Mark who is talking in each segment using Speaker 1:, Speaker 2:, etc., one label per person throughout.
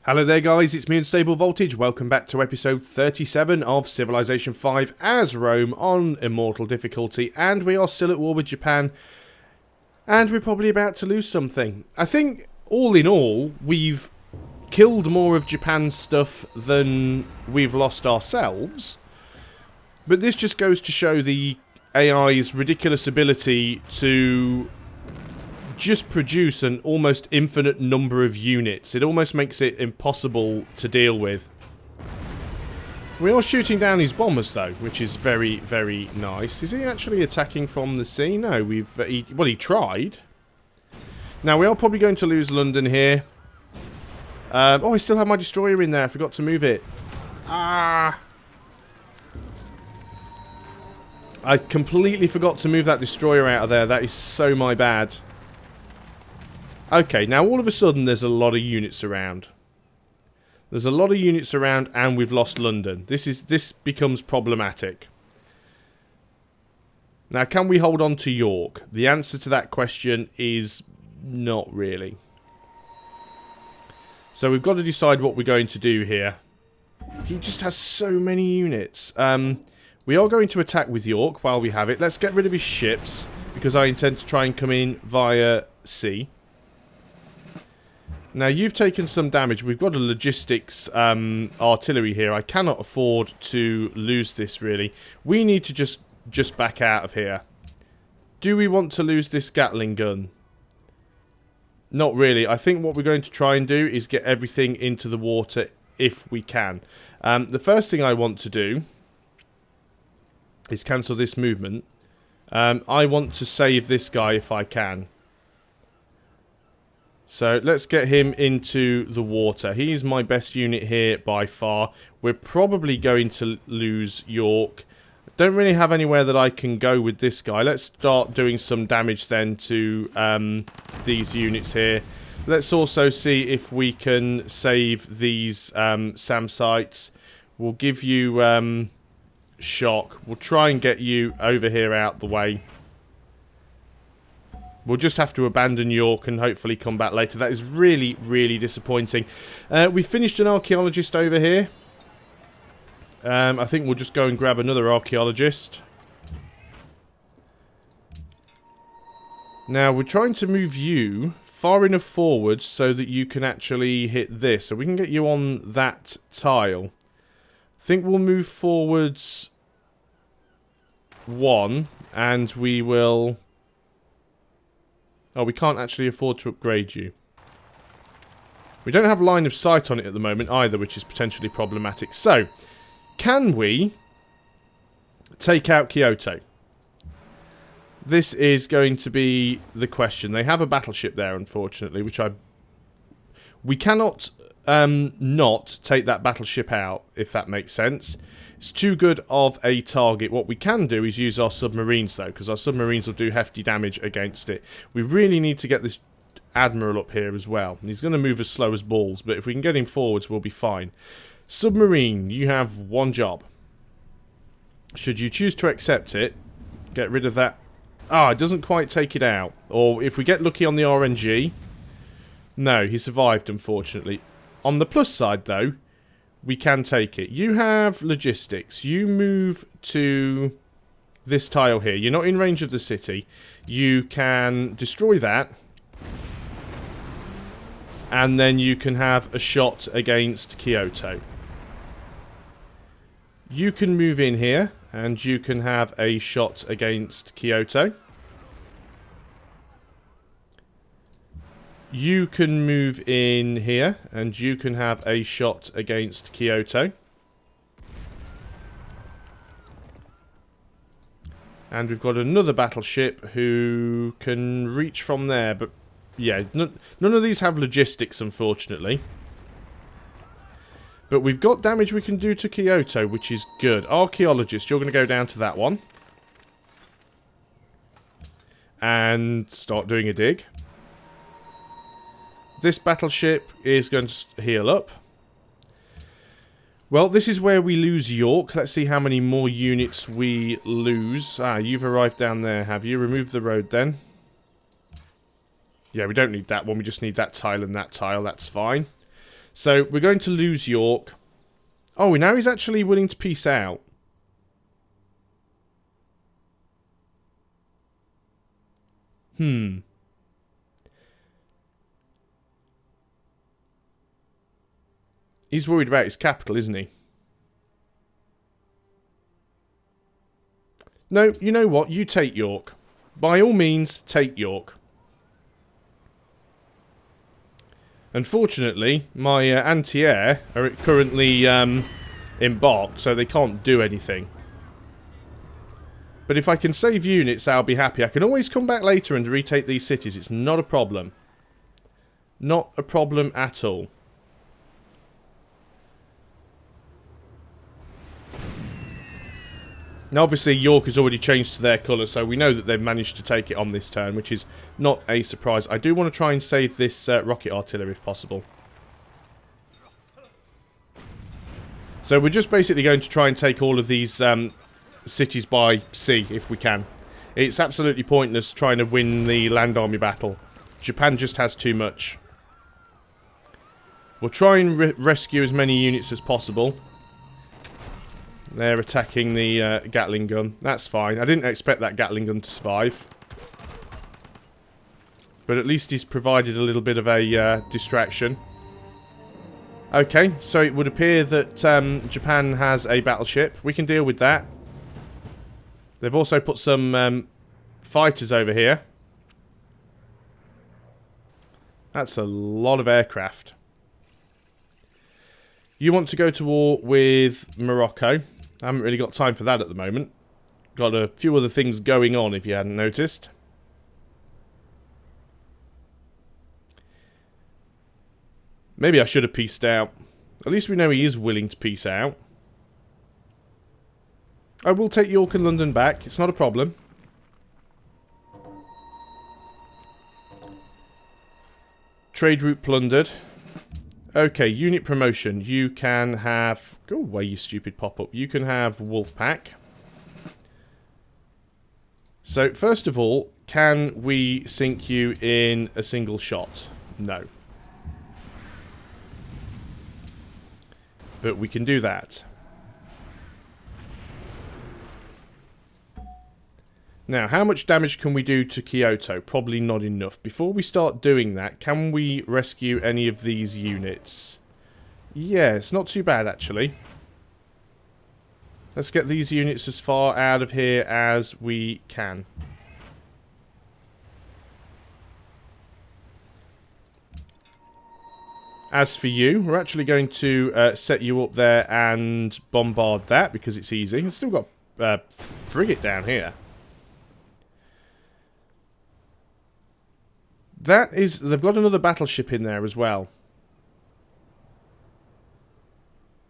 Speaker 1: Hello there guys, it's me Unstable Voltage. Welcome back to episode 37 of Civilization 5 as Rome on Immortal difficulty, and we are still at war with Japan, and we're probably about to lose something. I think, all in all, we've killed more of Japan's stuff than we've lost ourselves, but this just goes to show the AI's ridiculous ability to just produce an almost infinite number of units. It almost makes it impossible to deal with. We are shooting down his bombers though, which is very, very nice. Is he actually attacking from the sea? No, well, he tried. Now, we are probably going to lose London here. Oh, I still have my destroyer in there. I forgot to move it. Ah! I completely forgot to move that destroyer out of there. That is so my bad. Okay, now all of a sudden there's a lot of units around. There's a lot of units around and we've lost London. This becomes problematic. Now, can we hold on to York? The answer to that question is not really. So we've got to decide what we're going to do here. He just has so many units. We are going to attack with York while we have it. Let's get rid of his ships, because I intend to try and come in via sea. Now, you've taken some damage. We've got a logistics artillery here. I cannot afford to lose this, really. We need to just back out of here. Do we want to lose this Gatling gun? Not really. I think what we're going to try and do is get everything into the water if we can. The first thing I want to do is cancel this movement. I want to save this guy if I can. So let's get him into the water. He's my best unit here by far. We're probably going to lose York. Don't really have anywhere that I can go with this guy. Let's start doing some damage then to these units here. Let's also see if we can save these SAM sites. We'll give you shock. We'll try and get you over here out the way. We'll just have to abandon York and hopefully come back later. That is really, really disappointing. We finished an archaeologist over here. I think we'll just go and grab another archaeologist. Now, we're trying to move you far enough forward so that you can actually hit this. So we can get you on that tile. I think we'll move forwards one, and we will... Oh, we can't actually afford to upgrade you. We don't have line of sight on it at the moment either, which is potentially problematic. So, can we take out Kyoto? This is going to be the question. They have a battleship there, unfortunately, which we cannot not take that battleship out, if that makes sense. It's too good of a target. What we can do is use our submarines, though, because our submarines will do hefty damage against it. We really need to get this Admiral up here as well. And he's going to move as slow as balls, but if we can get him forwards, we'll be fine. Submarine, you have one job. Should you choose to accept it, get rid of that. Ah, it doesn't quite take it out. Or if we get lucky on the RNG... No, he survived, unfortunately. On the plus side, though, we can take it. You have logistics. You move to this tile here. You're not in range of the city. You can destroy that. And then you can have a shot against Kyoto. You can move in here. And you can have a shot against Kyoto. You can move in here, and you can have a shot against Kyoto. And we've got another battleship who can reach from there, but yeah, none of these have logistics, unfortunately. But we've got damage we can do to Kyoto, which is good. Archaeologist, you're going to go down to that one. And start doing a dig. This battleship is going to heal up. Well, this is where we lose York. Let's see how many more units we lose. Ah, you've arrived down there, have you? Remove the road then. Yeah, we don't need that one. We just need that tile and that tile. That's fine. So we're going to lose York. Oh, now he's actually willing to peace out. He's worried about his capital, isn't he? No, you know what? You take York. By all means, take York. Unfortunately, my anti-air are currently embarked, so they can't do anything. But if I can save units, I'll be happy. I can always come back later and retake these cities. It's not a problem. Not a problem at all. Now, obviously, York has already changed to their colour, so we know that they've managed to take it on this turn, which is not a surprise. I do want to try and save this rocket artillery if possible. So we're just basically going to try and take all of these cities by sea, if we can. It's absolutely pointless trying to win the land army battle. Japan just has too much. We'll try and rescue as many units as possible. They're attacking the Gatling gun. That's fine. I didn't expect that Gatling gun to survive. But at least he's provided a little bit of a distraction. Okay, so it would appear that Japan has a battleship. We can deal with that. They've also put some fighters over here. That's a lot of aircraft. You want to go to war with Morocco. I haven't really got time for that at the moment. Got a few other things going on, if you hadn't noticed. Maybe I should have peaced out. At least we know he is willing to peace out. I will take York and London back. It's not a problem. Trade route plundered. Okay, unit promotion. You can have... Go away, you stupid pop-up. You can have Wolfpack. So, first of all, can we sink you in a single shot? No. But we can do that. Now, how much damage can we do to Kyoto? Probably not enough. Before we start doing that, can we rescue any of these units? Yeah, it's not too bad, actually. Let's get these units as far out of here as we can. As for you, we're actually going to set you up there and bombard that because it's easy. It's still got frigate down here. That is... They've got another battleship in there as well.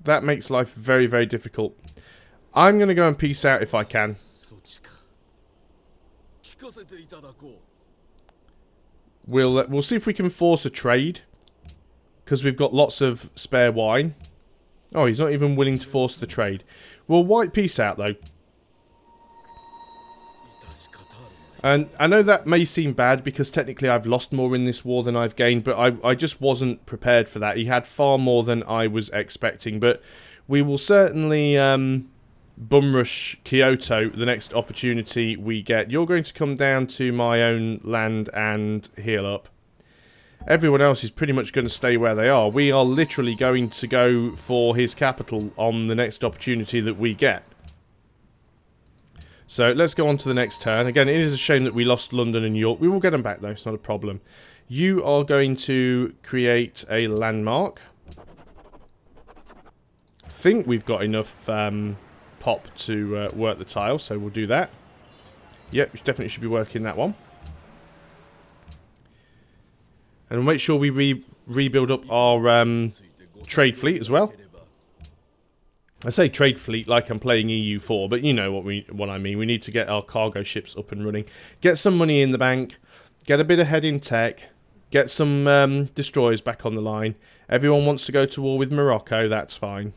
Speaker 1: That makes life very, very difficult. I'm going to go and peace out if I can. We'll see if we can force a trade. Because we've got lots of spare wine. Oh, he's not even willing to force the trade. We'll white peace out, though. And I know that may seem bad because technically I've lost more in this war than I've gained, but I just wasn't prepared for that. He had far more than I was expecting, but we will certainly bum rush Kyoto the next opportunity we get. You're going to come down to my own land and heal up. Everyone else is pretty much going to stay where they are. We are literally going to go for his capital on the next opportunity that we get. So let's go on to the next turn. Again, it is a shame that we lost London and York. We will get them back though, it's not a problem. You are going to create a landmark. I think we've got enough pop to work the tile, so we'll do that. Yep, we definitely should be working that one. And we'll make sure we rebuild up our trade fleet as well. I say trade fleet like I'm playing EU4, but you know what I mean. We need to get our cargo ships up and running. Get some money in the bank. Get a bit ahead in tech. Get some destroyers back on the line. Everyone wants to go to war with Morocco. That's fine.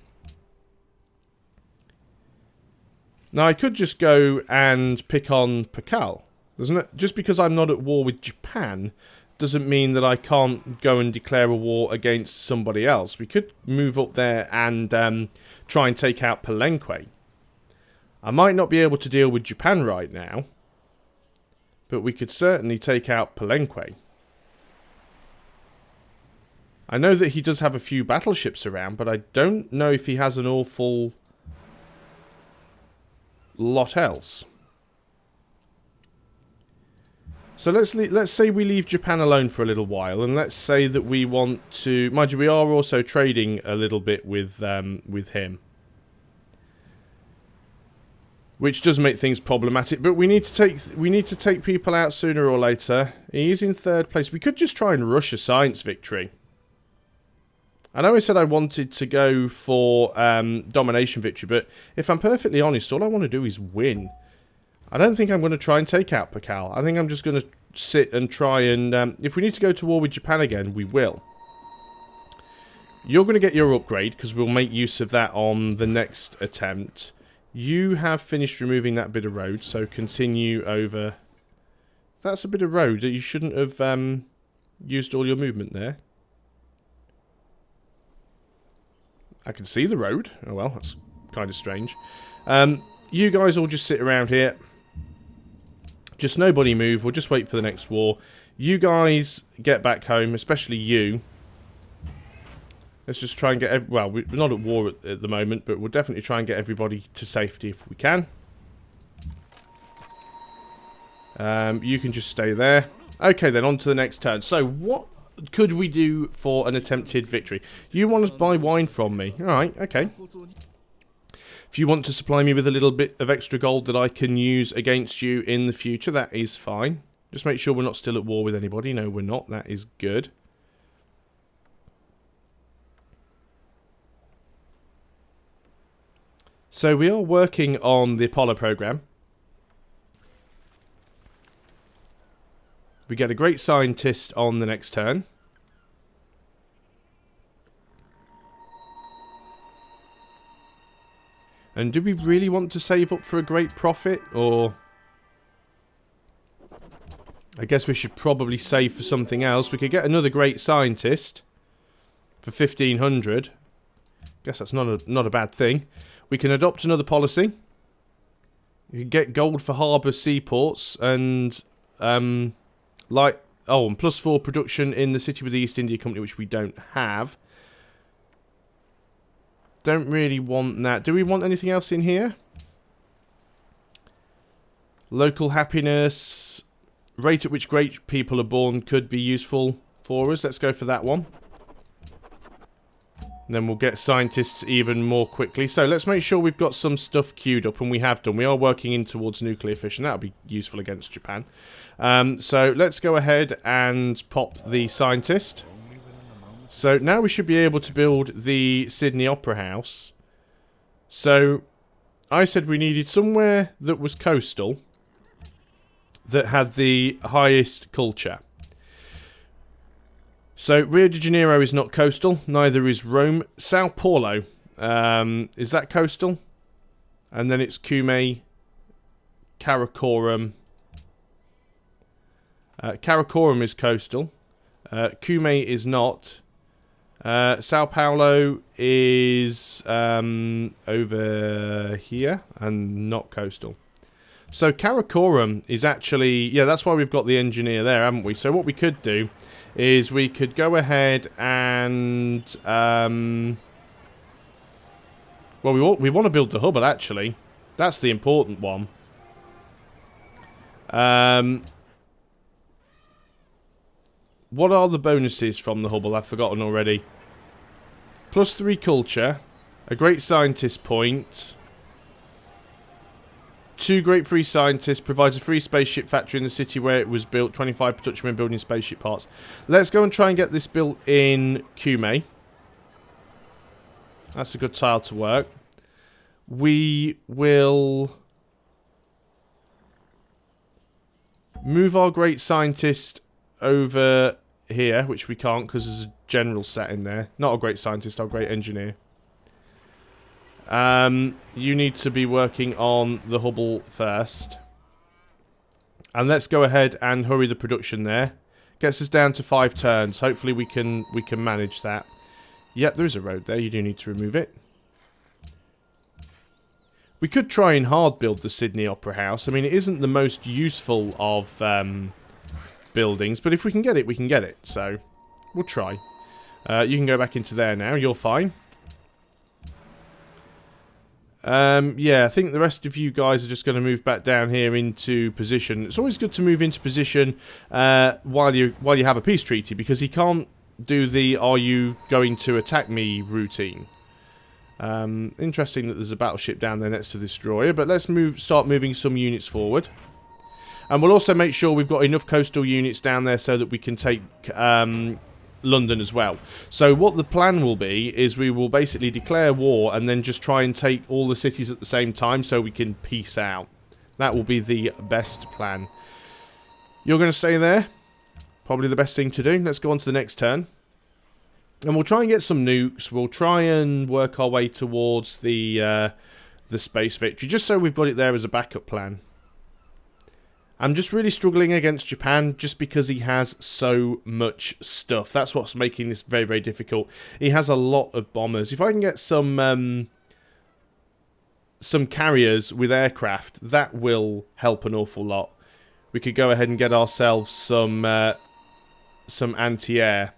Speaker 1: Now, I could just go and pick on Pakal. Doesn't it? Just because I'm not at war with Japan doesn't mean that I can't go and declare a war against somebody else. We could move up there and try and take out Palenque. I might not be able to deal with Japan right now, but we could certainly take out Palenque. I know that he does have a few battleships around, but I don't know if he has an awful lot else. So let's say we leave Japan alone for a little while, and let's say that we want to... Mind you, we are also trading a little bit with him, which does make things problematic. But we need to take people out sooner or later. He's in 3rd place. We could just try and rush a science victory. I know I said I wanted to go for domination victory, but if I'm perfectly honest, all I want to do is win. I don't think I'm going to try and take out Pakal. I think I'm just going to sit and try and... if we need to go to war with Japan again, we will. You're going to get your upgrade, because we'll make use of that on the next attempt. You have finished removing that bit of road, so continue over... That's a bit of road that you shouldn't have used all your movement there. I can see the road. Oh well, that's kind of strange. You guys all just sit around here. Just nobody move. We'll just wait for the next war. You guys get back home, especially you. Let's just try and get... Well, we're not at war at the moment, but we'll definitely try and get everybody to safety if we can. You can just stay there. Okay, then on to the next turn. So, what could we do for an attempted victory? You want to buy wine from me. Alright, okay. If you want to supply me with a little bit of extra gold that I can use against you in the future, that is fine. Just make sure we're not still at war with anybody. No, we're not. That is good. So we are working on the Apollo program. We get a great scientist on the next turn. And do we really want to save up for a great profit, or... I guess we should probably save for something else. We could get another great scientist for 1,500. Guess that's not a bad thing. We can adopt another policy. You can get gold for harbour seaports and and +4 production in the city with the East India Company, which we don't have. Don't really want that. Do we want anything else in here? Local happiness. Rate at which great people are born could be useful for us. Let's go for that one. And then we'll get scientists even more quickly. So let's make sure we've got some stuff queued up, and we have done. We are working in towards nuclear fission. That'll be useful against Japan. So let's go ahead and pop the scientist. So now we should be able to build the Sydney Opera House. So I said we needed somewhere that was coastal, that had the highest culture. So Rio de Janeiro is not coastal, neither is Rome. Sao Paulo, is that coastal? And then it's Cume, Karakoram. Karakoram is coastal. Cume is not. Sao Paulo is over here and not coastal. So Karakoram is actually... Yeah, that's why we've got the engineer there, haven't we? So what we could do is we could go ahead and... well, we want to build the Hubble, actually. That's the important one. What are the bonuses from the Hubble? I've forgotten already. +3 culture. A great scientist point. 2 great free scientists. Provides a free spaceship factory in the city where it was built. 25 production when building spaceship parts. Let's go and try and get this built in Cume. That's a good tile to work. We will move our great scientist over here, which we can't because there's a general set in there. Not a great scientist, our great engineer. You need to be working on the Hubble first. And let's go ahead and hurry the production there. Gets us down to 5 turns. Hopefully we can manage that. Yep, there is a road there. You do need to remove it. We could try and hard build the Sydney Opera House. I mean, it isn't the most useful of buildings, but if we can get it, we can get it. So, we'll try. You can go back into there now. You're fine. Yeah, I think the rest of you guys are just going to move back down here into position. It's always good to move into position while you have a peace treaty, because he can't do the "Are you going to attack me?" routine. Interesting that there's a battleship down there next to the destroyer, but let's start moving some units forward. And we'll also make sure we've got enough coastal units down there so that we can take London as well. So what the plan will be is we will basically declare war and then just try and take all the cities at the same time so we can peace out. That will be the best plan. You're going to stay there. Probably the best thing to do. Let's go on to the next turn. And we'll try and get some nukes. We'll try and work our way towards the space victory, just so we've got it there as a backup plan. I'm just really struggling against Japan just because he has so much stuff. That's what's making this very, very difficult. He has a lot of bombers. If I can get some carriers with aircraft, that will help an awful lot. We could go ahead and get ourselves some anti-air.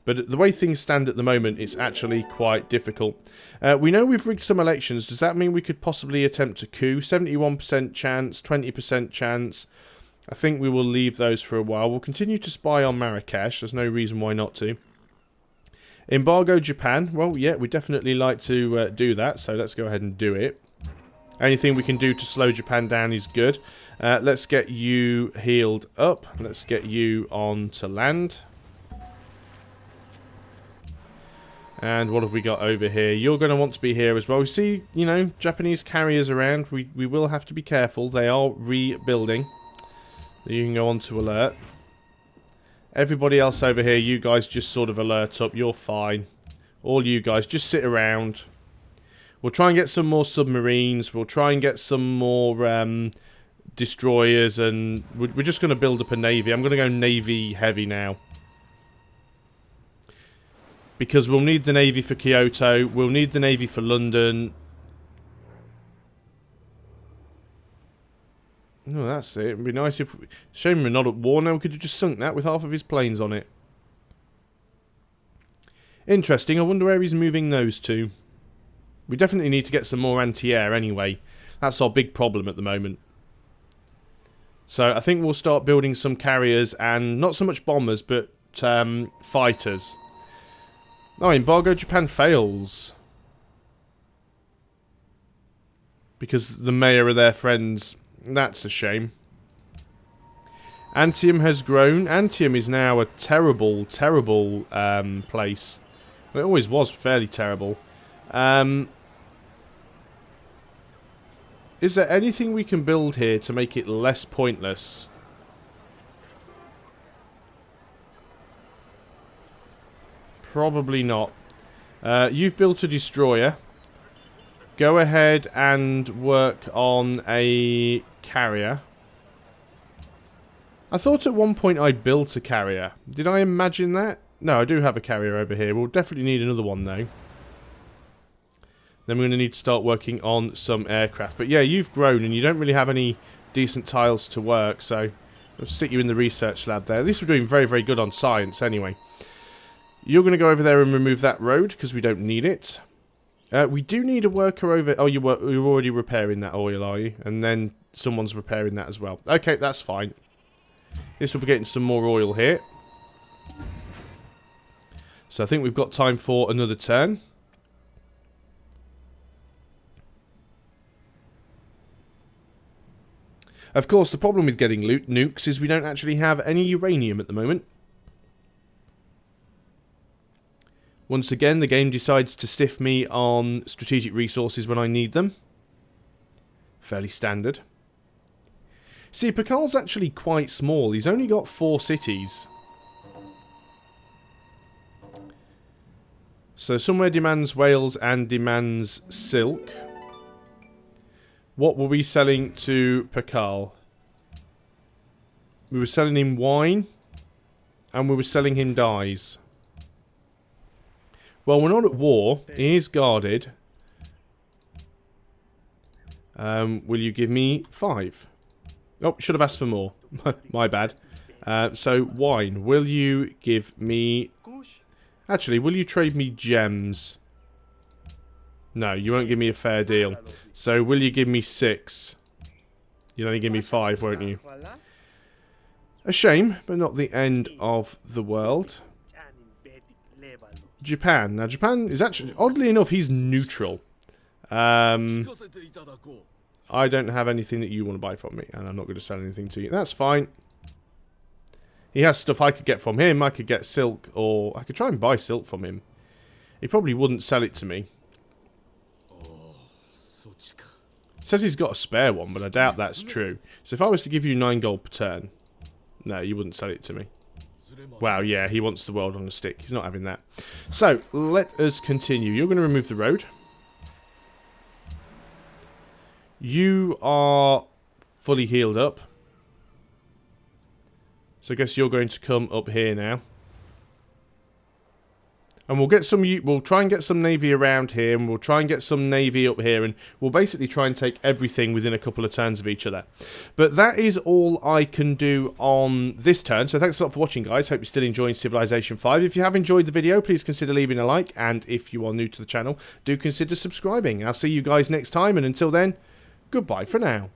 Speaker 1: But the way things stand at the moment, it's actually quite difficult. We know we've rigged some elections. Does that mean we could possibly attempt a coup? 71% chance, 20% chance. I think we will leave those for a while. We'll continue to spy on Marrakesh. There's no reason why not to. Embargo Japan. Well, yeah, we'd definitely like to do that. So let's go ahead and do it. Anything we can do to slow Japan down is good. Let's get you healed up. Let's get you on to land. And what have we got over here? You're going to want to be here as well. We see, you know, Japanese carriers around. We will have to be careful. They are rebuilding. You can go on to alert. Everybody else over here, you guys just sort of alert up. You're fine. All you guys, just sit around. We'll try and get some more submarines. We'll try and get some more destroyers. And we're just going to build up a navy. I'm going to go navy heavy now. Because we'll need the navy for Kyoto. We'll need the navy for London. Oh, that's it. It'd be nice if... Shame we're not at war now. We could have just sunk that with half of his planes on it. Interesting. I wonder where he's moving those to. We definitely need to get some more anti-air anyway. That's our big problem at the moment. So I think we'll start building some carriers and not so much bombers, but fighters. Oh, Embargo Japan fails. Because the mayor are their friends. That's a shame. Antium has grown. Antium is now a terrible, terrible place. Well, it always was fairly terrible. Is there anything we can build here to make it less pointless? Probably not. You've built a destroyer. Go ahead and work on a carrier. I thought at one point I built a carrier. Did I imagine that? No, I do have a carrier over here. We'll definitely need another one though. Then we're going to need to start working on some aircraft. But yeah, you've grown and you don't really have any decent tiles to work. So I'll stick you in the research lab there. At least we're doing very, very good on science anyway. You're going to go over there and remove that road because we don't need it. We do need a worker over... Oh, you're already repairing that oil, are you? And then someone's repairing that as well. Okay, that's fine. This will be getting some more oil here. So I think we've got time for another turn. Of course, the problem with getting nukes is we don't actually have any uranium at the moment. Once again, the game decides to stiff me on strategic resources when I need them. Fairly standard. See, Pakal's actually quite small. He's only got 4 cities. So somewhere demands Wales and demands silk. What were we selling to Pakal? We were selling him wine. and we were selling him dyes. Well, we're not at war. He is guarded. Will you give me 5? Oh, should have asked for more. My bad. So, wine. Will you give me... Actually, will you trade me gems? No, you won't give me a fair deal. So, will you give me 6? You'll only give me 5, won't you? A shame, but not the end of the world. Japan. Now, Japan is actually... Oddly enough, he's neutral. I don't have anything that you want to buy from me, and I'm not going to sell anything to you. That's fine. He has stuff I could get from him. I could get silk, or I could try and buy silk from him. He probably wouldn't sell it to me. Says he's got a spare one, but I doubt that's true. So if I was to give you 9 gold per turn, no, you wouldn't sell it to me. Wow, yeah, he wants the world on a stick. He's not having that. So, let us continue. You're going to remove the road. You are fully healed up. So I guess you're going to come up here now. And we'll get some. We'll try and get some navy around here, and we'll try and get some navy up here, and we'll basically try and take everything within a couple of turns of each other. But that is all I can do on this turn. So thanks a lot for watching, guys. Hope you're still enjoying Civilization 5. If you have enjoyed the video, please consider leaving a like, and if you are new to the channel, do consider subscribing. I'll see you guys next time, and until then, goodbye for now.